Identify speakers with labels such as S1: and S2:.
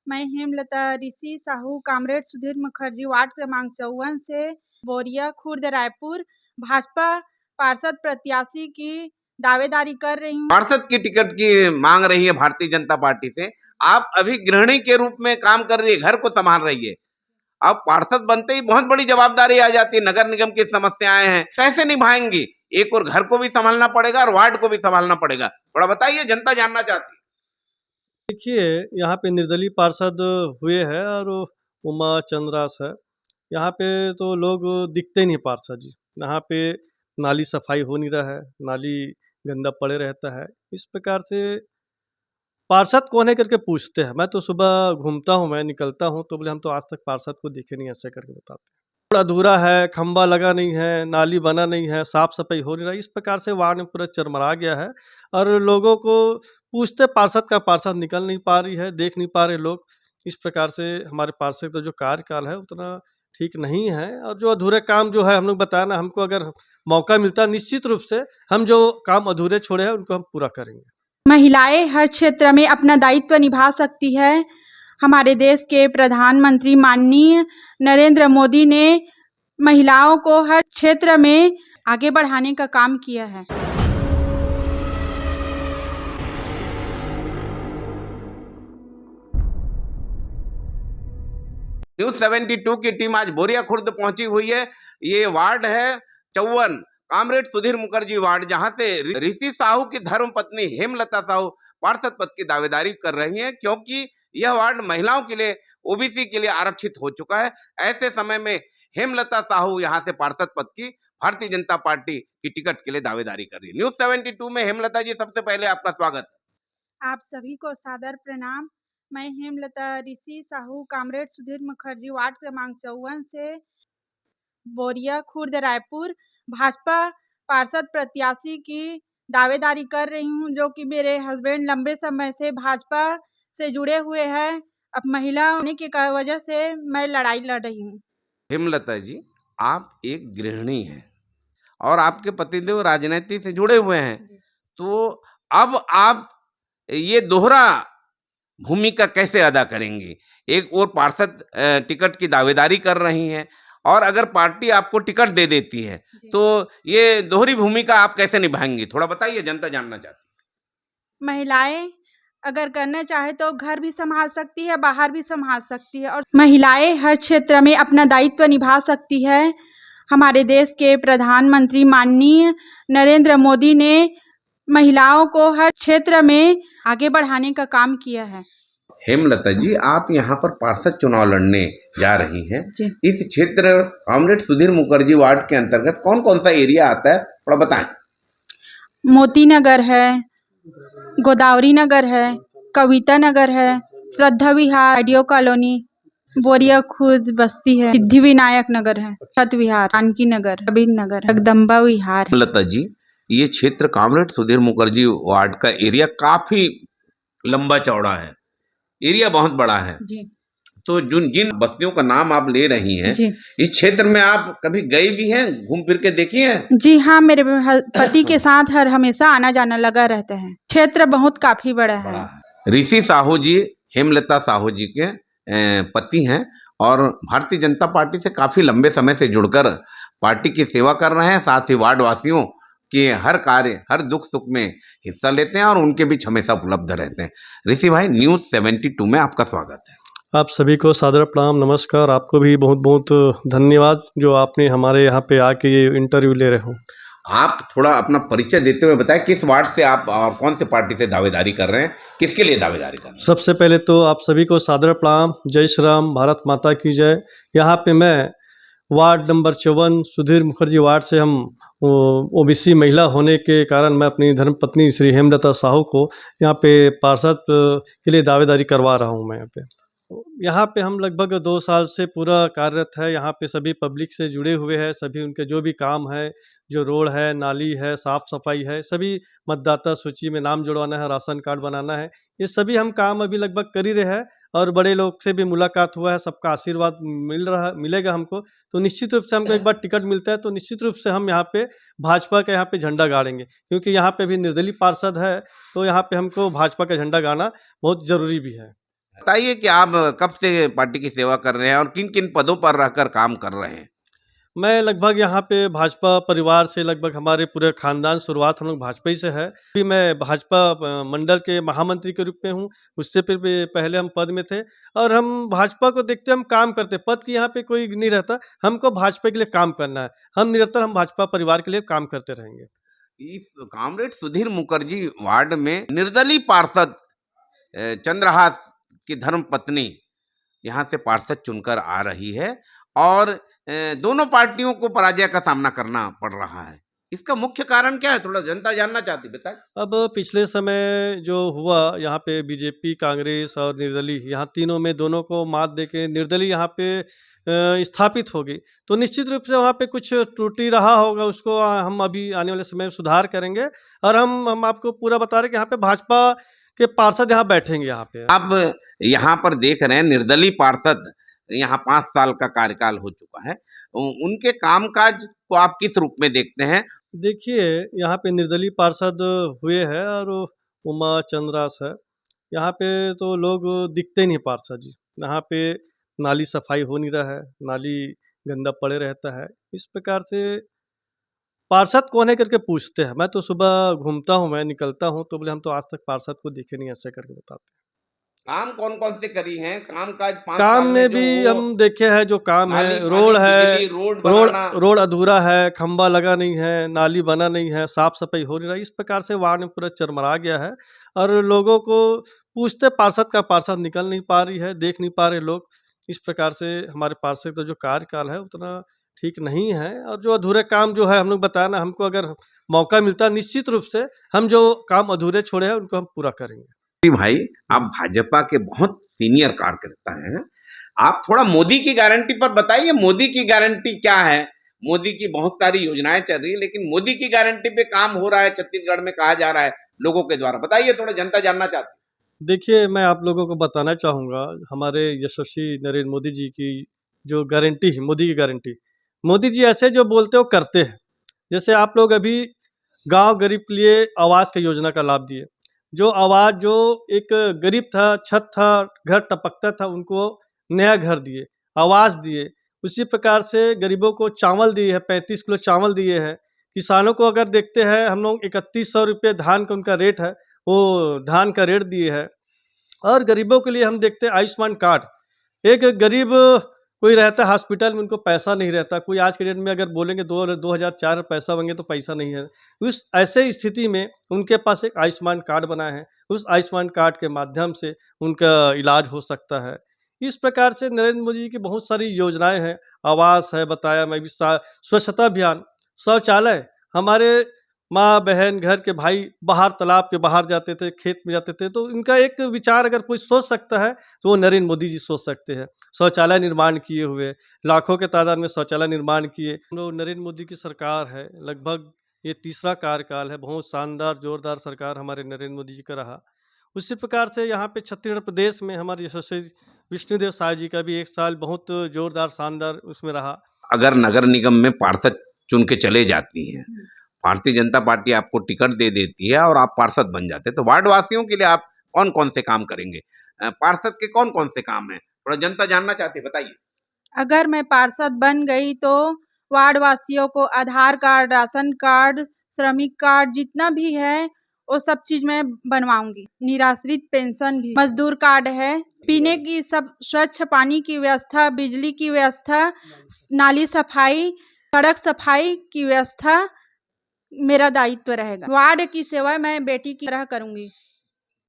S1: मैं हेमलता ऋषि Sahu comrade Sudhir Mukherjee ward क्रमांक 54 से बोरिया खुर्द रायपुर भाजपा पार्षद प्रत्याशी की दावेदारी कर रही हूँ।
S2: पार्षद की टिकट की मांग रही है भारतीय जनता पार्टी से। आप अभी गृहिणी के रूप में काम कर रही है, घर को संभाल रही है। अब पार्षद बनते ही बहुत बड़ी जवाबदारी आ जाती है। नगर निगम की समस्याएं हैं, कैसे निभाएंगी? एक और घर को भी संभालना पड़ेगा और वार्ड को भी संभालना पड़ेगा। थोड़ा बताइए, जनता जानना चाहती है।
S3: देखिए, यहाँ पे निर्दलीय पार्षद हुए हैं और उमा चंद्रास है। यहाँ पे तो लोग दिखते नहीं पार्षद जी। यहाँ पे नाली सफाई हो नहीं रहा है, नाली गंदा पड़े रहता है। इस प्रकार से पार्षद कौन है करके पूछते हैं। मैं तो सुबह घूमता हूँ, मैं निकलता हूँ तो बोले हम तो आज तक पार्षद को देखे नहीं, ऐसे करके बताते हैं। थोड़ा अधूरा है, खंबा लगा नहीं है, नाली बना नहीं है, साफ सफाई हो नहीं रहा। इस प्रकार से वार्ड में पूरा चरमरा गया है और लोगों को पूछते पार्षद निकल नहीं पा रही है, देख नहीं पा रहे लोग। इस प्रकार से हमारे पार्षद का जो कार्यकाल है उतना ठीक नहीं है और जो अधूरे काम जो है हम लोग बताया ना, हमको अगर मौका मिलता निश्चित रूप से हम जो काम अधूरे छोड़े हैं उनको हम पूरा करेंगे।
S1: महिलाएं हर क्षेत्र में अपना दायित्व निभा सकती है। हमारे देश के प्रधानमंत्री माननीय नरेंद्र मोदी ने महिलाओं को हर क्षेत्र में आगे बढ़ाने का काम किया है।
S2: न्यूज 72 की टीम आज बोरिया खुर्द पहुंची हुई है। ये वार्ड है 54, कामरेड सुधीर मुखर्जी वार्ड, जहां से ऋषि साहू की धर्म पत्नी हेमलता साहू पार्षद पद की दावेदारी कर रही हैं, क्योंकि यह वार्ड महिलाओं के लिए, ओबीसी के लिए आरक्षित हो चुका है। ऐसे समय में हेमलता साहू यहां से पार्षद पद की भारतीय जनता पार्टी की टिकट के लिए दावेदारी कर रही है। न्यूज 72 में हेमलता जी, सबसे पहले आपका स्वागत है।
S1: आप सभी को सादर प्रणाम। मैं हेमलता ऋषि साहू कामरेड सुधीर मुखर्जी वार्ड क्रमांक 54 से बोरिया खुर्द रायपुर भाजपा पार्षद प्रत्याशी की दावेदारी कर रही हूं, जो कि मेरे हस्बैंड लंबे समय से भाजपा से जुड़े हुए हैं। अब महिला होने की वजह से मैं लड़ाई लड़ रही हूं।
S2: हेमलता जी, आप एक गृहिणी हैं और आपके पतिदेव राजनीति से जुड़े हुए हैं, तो अब आप ये दोहरा भूमिका कैसे अदा करेंगी? एक और पार्षद टिकट की दावेदारी कर रही हैं और अगर पार्टी आपको टिकट दे देती है तो ये दोहरी भूमिका आप कैसे निभाएंगी? थोड़ा बताइए, जनता जानना चाहती है।
S1: महिलाएं अगर करना चाहे तो घर भी संभाल सकती है, बाहर भी संभाल सकती है और महिलाएं हर क्षेत्र में अपना दायित्व निभा सकती है। हमारे देश के प्रधानमंत्री माननीय नरेंद्र मोदी ने महिलाओं को हर क्षेत्र में आगे बढ़ाने का काम किया है।
S2: हेमलता जी, आप यहाँ पर पार्षद चुनाव लड़ने जा रही हैं। इस क्षेत्र कामरेड सुधीर मुखर्जी वार्ड के अंतर्गत कौन कौन सा एरिया आता है, थोड़ा बताएं।
S1: मोती नगर है, गोदावरी नगर है, कविता नगर है, श्रद्धा विहार, आइडियो कॉलोनी, बोरिया खुर्द बस्ती है, सिद्धि विनायक नगर है, छत विहार, जानकी नगर, कबीर नगर, जगदम्बा विहार।
S2: हेमलता जी, ये क्षेत्र कामरेड सुधीर मुखर्जी वार्ड का एरिया काफी लंबा चौड़ा है, एरिया बहुत बड़ा है
S1: जी।
S2: तो जिन बस्तियों का नाम आप ले रही हैं, इस क्षेत्र में आप कभी गई भी हैं, घूम फिर के देखी हैं?
S1: जी हाँ, मेरे पति के साथ हर हमेशा आना जाना लगा रहता है। क्षेत्र बहुत काफी बड़ा है।
S2: ऋषि साहू जी हेमलता साहू जी के पति हैं और भारतीय जनता पार्टी से काफी लंबे समय से जुड़कर पार्टी की सेवा कर रहे हैं। साथ ही वार्ड वासियों के हर कार्य, हर दुख सुख में हिस्सा लेते हैं और उनके बीच हमेशा उपलब्ध रहते हैं। ऋषि भाई, न्यूज 72 में आपका स्वागत है।
S3: आप सभी को सादर प्रणाम, नमस्कार। आपको भी बहुत बहुत धन्यवाद जो आपने हमारे यहाँ पे आके ये इंटरव्यू ले रहे हो।
S2: आप थोड़ा अपना परिचय देते हुए बताएं, किस वार्ड से आप और कौन से पार्टी से दावेदारी कर रहे हैं, किसके लिए दावेदारी कर रहे हैं?
S3: सबसे पहले तो आप सभी को सादर प्रणाम, जय श्री राम, भारत माता की जय। यहाँ पे मैं ward number 54 Sudhir Mukherjee ward से हम ओबीसी महिला होने के कारण मैं अपनी धर्मपत्नी श्री हेमलता साहू को यहाँ पे पार्षद के लिए दावेदारी करवा रहा हूँ। मैं यहाँ पे हम लगभग 2 साल से पूरा कार्यरत है। यहाँ पे सभी पब्लिक से जुड़े हुए हैं, सभी उनके जो भी काम है, जो रोड है, नाली है, साफ़ सफाई है, सभी मतदाता सूची में नाम जुड़वाना है, राशन कार्ड बनाना है, ये सभी हम काम अभी लगभग कर ही रहे हैं और बड़े लोग से भी मुलाकात हुआ है, सबका आशीर्वाद मिलेगा हमको। तो निश्चित रूप से हमको एक बार टिकट मिलता है तो निश्चित रूप से हम यहाँ पे भाजपा का यहाँ पे झंडा गाड़ेंगे, क्योंकि यहाँ पे भी निर्दलीय पार्षद है तो यहाँ पे हमको भाजपा का झंडा गाड़ना बहुत ज़रूरी भी है।
S2: बताइए कि आप कब से पार्टी की सेवा कर रहे हैं और किन किन पदों पर रहकर काम कर रहे हैं।
S3: मैं लगभग यहाँ पे भाजपा परिवार से लगभग हमारे पूरे खानदान शुरुआत हम लोग भाजपा ही से है। अभी मैं भाजपा मंडल के महामंत्री के रूप में हूँ। उससे फिर भी पहले हम पद में थे और हम भाजपा को देखते हम काम करते। पद की यहाँ पे कोई नहीं रहता। हमको भाजपा के लिए काम करना है। हम भाजपा परिवार के लिए काम करते रहेंगे।
S2: इस कॉमरेड सुधीर मुखर्जी वार्ड में निर्दलीय पार्षद चंद्रहास की धर्म पत्नी यहाँ से पार्षद चुनकर आ रही है और दोनों पार्टियों को पराजय का सामना करना पड़ रहा है। इसका मुख्य कारण क्या है, थोड़ा जनता जानना चाहती, बताएं।
S3: अब पिछले समय जो हुआ यहाँ पे बीजेपी, कांग्रेस और निर्दलीय, यहाँ तीनों में दोनों को मात देके निर्दलीय यहाँ पे स्थापित हो गई। तो निश्चित रूप से वहाँ पे कुछ त्रुटि रहा होगा, उसको हम अभी आने वाले समय में सुधार करेंगे। और हम आपको पूरा बता रहे हैं कि यहाँ पे भाजपा के पार्षद यहाँ बैठेंगे। यहाँ पे
S2: आप यहाँ पर देख रहे हैं निर्दलीय पार्षद, यहाँ 5 साल का कार्यकाल हो चुका है। उनके कामकाज को आप किस रूप में देखते हैं?
S3: देखिए, यहाँ पे निर्दलीय पार्षद हुए हैं और उमा चंद्रास है। यहाँ पे तो लोग दिखते नहीं पार्षद जी। यहाँ पे नाली सफाई हो नहीं रहा है, नाली गंदा पड़े रहता है। इस प्रकार से पार्षद कौन है करके पूछते हैं। मैं तो सुबह घूमता हूँ, मैं निकलता हूँ तो बोले हम तो आज तक पार्षद को दिखे नहीं, ऐसे करके बताते हैं।
S2: काम कौन कौन से करी हैं? कामकाज 5
S3: काम
S2: साल
S3: में भी हम देखे हैं जो काम है,
S2: नाली,
S3: रोड है,
S2: बिजली, रोड बनाना,
S3: रोड अधूरा है, खंबा लगा नहीं है, नाली बना नहीं है, साफ सफाई हो नहीं रहा। इस प्रकार से वार्ड में पूरा चरमरा गया है और लोगों को पूछते पार्षद का पार्षद निकल नहीं पा रही है, देख नहीं पा रहे लोग। इस प्रकार से हमारे पार्षद का जो कार्यकाल है उतना ठीक नहीं है और जो अधूरे काम जो है हम लोग बताया ना, हमको अगर मौका मिलता निश्चित रूप से हम जो काम अधूरे छोड़े हैं उनको हम पूरा करेंगे।
S2: भाई, आप भाजपा के बहुत सीनियर कार्यकर्ता हैं, आप थोड़ा मोदी की गारंटी पर बताइए। मोदी की गारंटी क्या है? मोदी की बहुत सारी योजनाएं चल रही है, लेकिन मोदी की गारंटी पे काम हो रहा है छत्तीसगढ़ में, कहा जा रहा है लोगों के द्वारा। बताइए, थोड़ा जनता जानना चाहती है।
S3: देखिए, मैं आप लोगों को बताना चाहूँगा हमारे यशस्वी नरेंद्र मोदी जी की जो गारंटी है, मोदी की गारंटी, मोदी जी ऐसे जो बोलते हो करते हैं। जैसे आप लोग अभी गांव गरीब के लिए आवास की योजना का लाभ दिए। जो आवाज जो एक गरीब था, छत था, घर टपकता था, उनको नया घर दिए, आवास दिए। उसी प्रकार से गरीबों को चावल दिए है, 35 किलो चावल दिए हैं। किसानों को अगर देखते हैं हम लोग 3100 रुपये धान का उनका रेट है, वो धान का रेट दिए है। और गरीबों के लिए हम देखते हैं आयुष्मान कार्ड। एक गरीब कोई रहता है हॉस्पिटल में, उनको पैसा नहीं रहता। कोई आज के डेट में अगर बोलेंगे 2004 पैसा मांगे तो पैसा नहीं है। उस ऐसे स्थिति में उनके पास एक आयुष्मान कार्ड बना है। उस आयुष्मान कार्ड के माध्यम से उनका इलाज हो सकता है। इस प्रकार से नरेंद्र मोदी जी की बहुत सारी योजनाएं हैं। आवास है, बताया मैं भी, स्वच्छता अभियान, शौचालय। हमारे माँ बहन घर के भाई बाहर तालाब के बाहर जाते थे, खेत में जाते थे, तो इनका एक विचार अगर कोई सोच सकता है तो वो नरेंद्र मोदी जी सोच सकते हैं। शौचालय निर्माण किए हुए, लाखों के तादाद में शौचालय निर्माण किए। हम लोग नरेंद्र मोदी की सरकार है, लगभग ये तीसरा कार्यकाल है। बहुत शानदार जोरदार सरकार हमारे नरेंद्र मोदी जी का रहा। उसी प्रकार से यहाँ पे छत्तीसगढ़ प्रदेश में हमारे यशस्वी विष्णुदेव साय जी का भी 1 साल बहुत जोरदार शानदार उसमें रहा।
S2: अगर नगर निगम में पार्षद चुन के चले जाती हैं, भारतीय जनता पार्टी आपको टिकट दे देती है और आप पार्षद बन जाते हैं, तो वार्ड वासियों के लिए आप कौन कौन से काम करेंगे? पार्षद के कौन कौन से काम हैं, थोड़ा जनता जानना चाहती है, बताइए।
S1: अगर मैं पार्षद बन गई तो वार्ड वासियों को आधार कार्ड, राशन कार्ड, श्रमिक कार्ड जितना भी है वो सब चीज मैं बनवाऊंगी। निराश्रित पेंशन भी, मजदूर कार्ड है, पीने की सब स्वच्छ पानी की व्यवस्था, बिजली की व्यवस्था, नाली सफाई, सड़क सफाई की व्यवस्था मेरा दायित्व रहेगा। वार्ड की सेवा मैं बेटी की तरह करूंगी।